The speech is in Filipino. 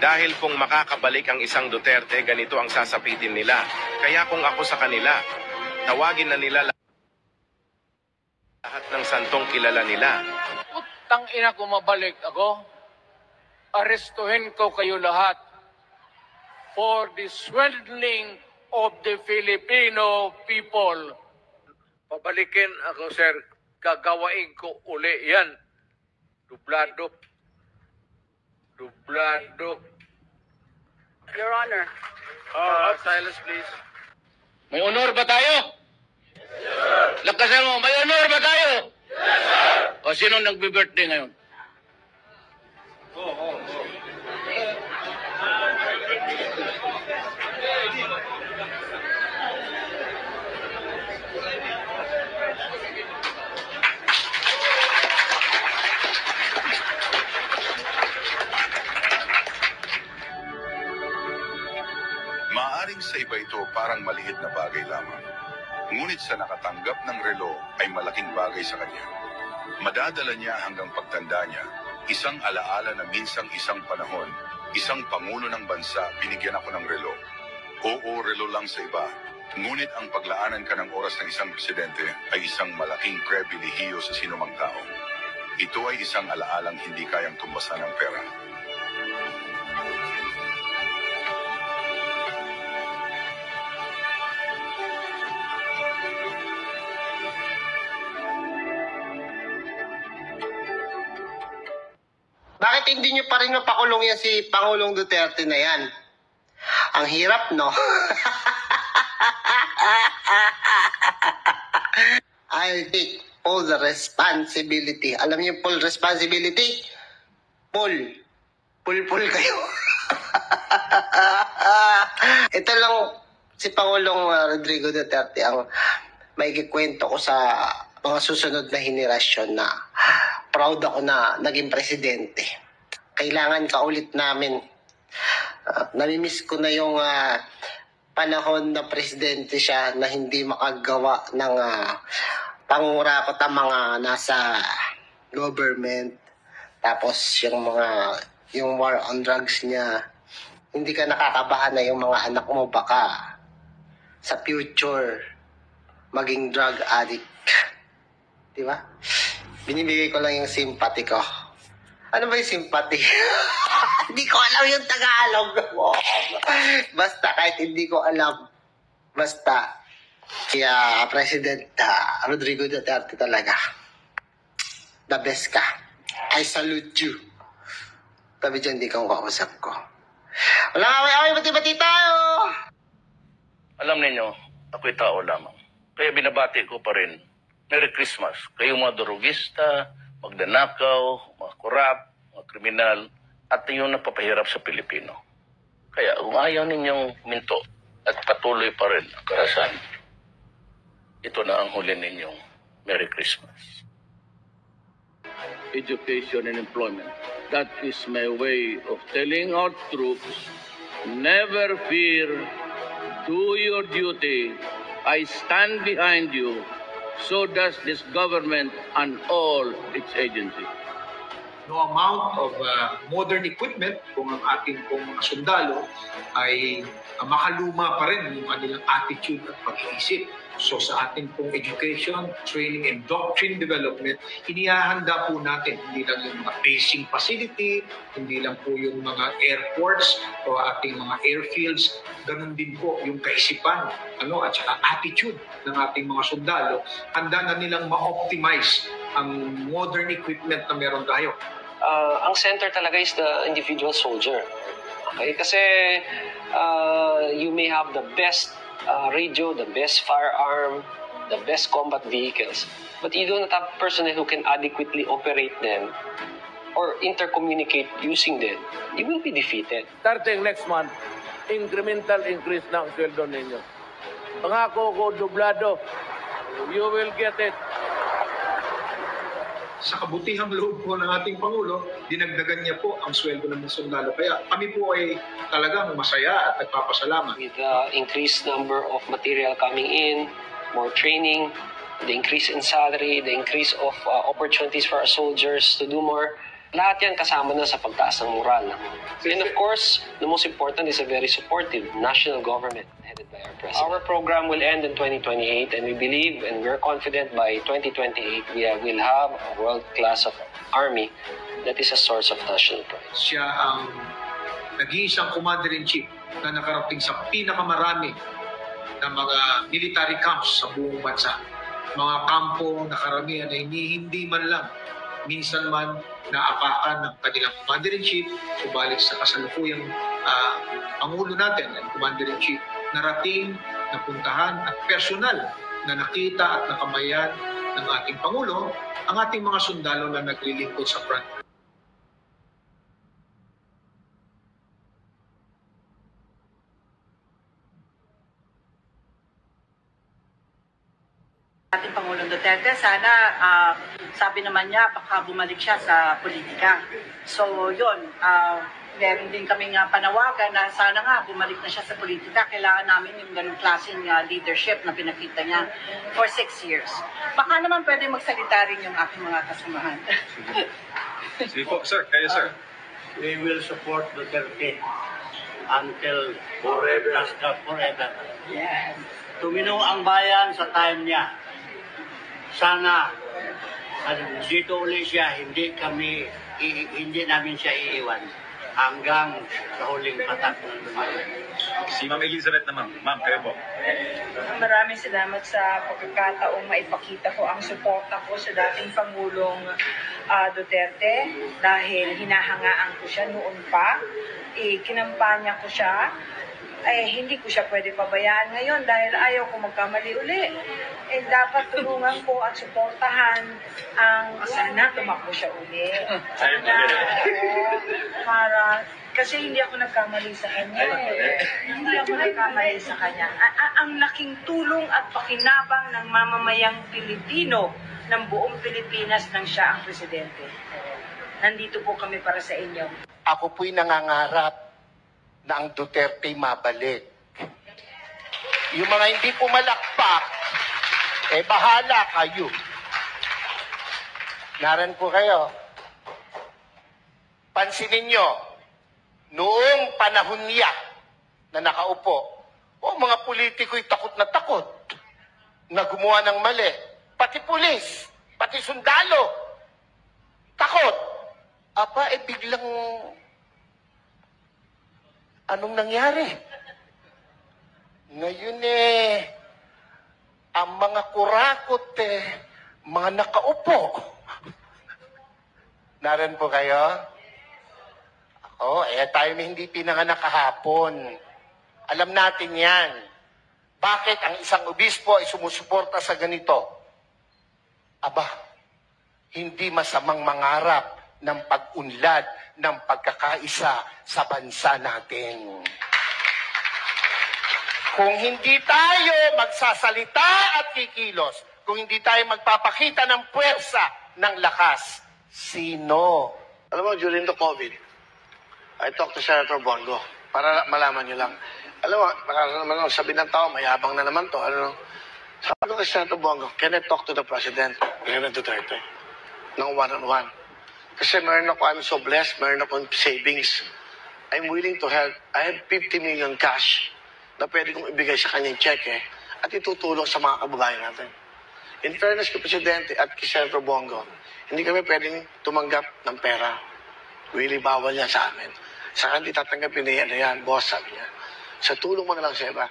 Dahil kung makakabalik ang isang Duterte, ganito ang sasapitin nila. Kaya kung ako sa kanila, tawagin na nila lahat ng santong kilala nila. Putang ina ko, mabalik ako. Arestuhin ko kayo lahat for the swindling of the Filipino people. Pabalikin ako, sir. Gagawain ko uli yan. Dublado. Dublado. Your Honor. Silence, please. May honor ba tayo? Yes, sir. Lakasan mo, may honor ba tayo? Yes, sir. O sino nagbe-birthday ngayon? Maaring sa iba ito parang maliit na bagay lamang. Ngunit sa nakatanggap ng relo ay malaking bagay sa kanya. Madadala niya hanggang pagtanda niya, isang alaala na minsang isang panahon, isang pangulo ng bansa binigyan ako ng relo. Oo, relo lang sa iba. Ngunit ang paglaanan ka ng oras ng isang presidente ay isang malaking pribilehiyo sa sinumang tao. Ito ay isang alaalang hindi kayang tumbasan ng pera. Bakit hindi nyo pa rin mapakulong yan si Pangulong Duterte na yan? Ang hirap, no? I'll take all the responsibility. Alam niyo yung full responsibility? Full. Full kayo. Ito lang si Pangulong Rodrigo Duterte ang may kikwento ko sa mga susunod na henerasyon na proud ako na naging presidente. Kailangan kaulit namin. Namimiss ko na yung panahon na presidente siya na hindi makagawa ng pangurakot ang mga nasa government. Tapos yung war on drugs niya, hindi ka nakakabahan na yung mga anak mo baka sa future maging drug addict. Di ba? Binibigay ko lang yung sympathy ko. Ano ba yung sympathy? Hindi ko alam yung Tagalog. Basta kahit hindi ko alam. Basta. Kaya President Rodrigo Duterte talaga. The best ka. I salute you. Tabi dyan, di kang kausap ko. Wala nga, away, bati-bati tayo. Alam ninyo, ako'y tao lamang. Kaya binabati ko pa rin, Merry Christmas. Kayong mga durugista, magdanakaw, mga korap, mga kriminal, at yung napapahirap sa Pilipino. Kaya kung ayaw ninyong minto at patuloy pa rin ang karahasan, ito na ang huli ninyong Merry Christmas. Education and employment. That is my way of telling our troops, never fear, do your duty, I stand behind you. So does this government and all its agencies. No amount of modern equipment kung ang ating pong mga sundalo ay makaluma pa rin yung kanilang attitude at pag-iisip. So sa ating pong education, training, and doctrine development, inihahanda po natin hindi lang yung mga basing facility, hindi lang po yung mga airports o ating mga airfields, ganun din po yung kaisipan at saka attitude ng ating mga sundalo. Handa na nilang ma-optimize ang modern equipment na meron tayo. Ang center talaga is the individual soldier. Okay? Kasi you may have the best radio, the best firearm, the best combat vehicles, but you do not have personnel who can adequately operate them or intercommunicate using them, you will be defeated. Starting next month, incremental increase na ang sweldo ninyo. Pangako ko, dublado. You will get it. Sa kabutihang loob po ng ating Pangulo, dinagdagan niya po ang sweldo ng mga sundalo. Kaya kami po ay talagang masaya at nagpapasalamat. With the increased number of material coming in, more training, the increase in salary, the increase of opportunities for our soldiers to do more, Lahat yan kasama na sa pagtaas ng moral. And of course, the most important is a very supportive national government headed by our president. Our program will end in 2028 and we believe and we're confident by 2028 we'll have a world-class of army that is a source of national pride. Siya ang nag-iisang commander-in-chief na nakarating sa pinakamarami ng mga military camps sa buong bansa. Mga kampo na karamihan ay hindi man lang minsan man naapakan ng kanilang commander-in-chief, subalit sa kasalukuyang Pangulo natin at commander-in-chief, narating, napuntahan at personal na nakita at nakamayan ng ating Pangulo ang ating mga sundalo na naglilingkod sa front. Ating Pangulong Duterte, sana sabi naman niya baka bumalik siya sa politika. So yun, meron din kaming panawagan na sana nga bumalik na siya sa politika. Kailangan namin yung ganung klaseng leadership na pinakita niya for 6 years. Baka naman pwede magsalita rin yung aking mga kasamahan. Sige po, sir. Kayo, sir. We will support Duterte until forever. Yes. Tuminong ang bayan sa time niya. Sana dito ulit siya, hindi namin siya iiwan hanggang sa huling patak ng dumayo. Si Ma'am Elizabeth naman. Ma'am, kayo po. Maraming salamat sa pagkakataong maipakita ko ang suporta ko sa dating Pangulong Duterte dahil hinahangaan ko siya noon pa. Kinampanya ko siya. Hindi ko siya pwede pabayaan ngayon dahil ayaw ko magkamali uli. Dapat tulungan ko at suportahan ang sana tumakbo siya uli. Kasi hindi ako nagkamali sa kanya. Hindi ako nagkamali sa kanya. Ang laking tulong at pakinabang ng mamamayang Pilipino ng buong Pilipinas nang siya ang presidente. Nandito po kami para sa inyo. Ako po'y nangangarap na ang Duterte mabalik. Yung mga hindi pumalakpak, bahala kayo. Naran po kayo. Pansinin nyo, noong panahon niya na nakaupo, mga politiko'y takot na gumawa ng mali. Pati pulis, pati sundalo, takot. Biglang anong nangyari? Ngayon ang mga kurakot mga nakaupo. Naran po kayo? Tayo hindi pinanganak kahapon. Alam natin yan. Bakit ang isang obispo ay sumusuporta sa ganito? Hindi masamang mangarap ng pag-unlad ng pagkakaisa sa bansa natin. Kung hindi tayo magsasalita at kikilos, kung hindi tayo magpapakita ng puwersa, ng lakas, sino? Alam mo, during the COVID, I talked to Senator Bongo para malaman nyo lang. Alam mo, naman sabi ng tao, mayabang na naman to. Sabi ko kay Senator Bongo, can I talk to the President, President Duterte, ng one-on-one? Kasi meron ako, I'm so blessed, meron akong savings. I'm willing to help. I have 50 million cash na pwede kong ibigay sa kanyang cheque at itutulong sa mga kababayan natin. In fairness kay Presidente at kay Senator Bongo, hindi kami pwedeng tumanggap ng pera. Really bawal yan sa amin. Saka hindi tatanggapin niya yan, boss, sabi niya. Sa tulong mo na lang, Seba.